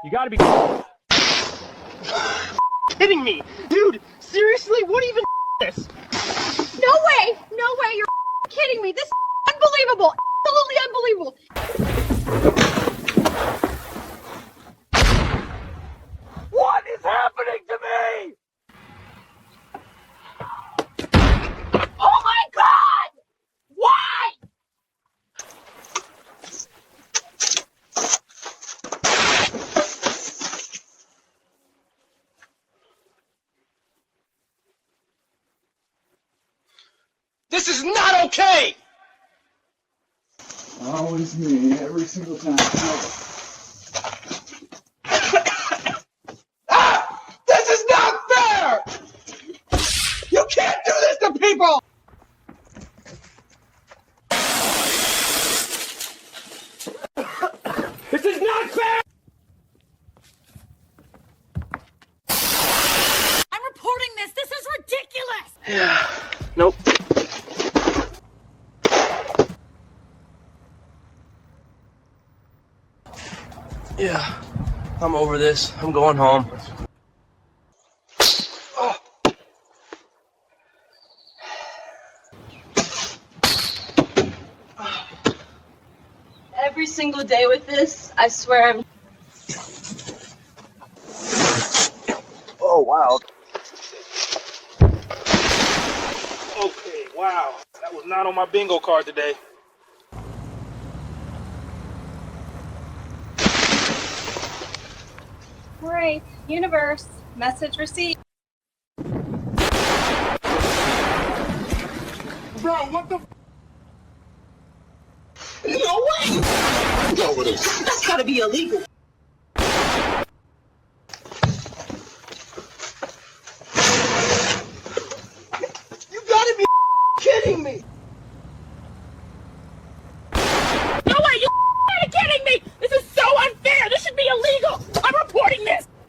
You gotta be kidding me! Dude, seriously, what even this? No way! No way! You're kidding me! This is unbelievable! Absolutely unbelievable! What is happening to me? Oh my God! Why? This is not okay! Always me, every single time. This is not fair! You can't do this to people! This is not fair! I'm reporting this! This is ridiculous! Yeah, nope. Yeah, I'm over this. I'm going home. Oh. Every single day with this, I swear I'm... Oh, wow. Okay, wow. That was not on my bingo card today. Great. Universe. Message received. Bro, what the... No way! No, it is. That's gotta be illegal. You gotta be kidding me!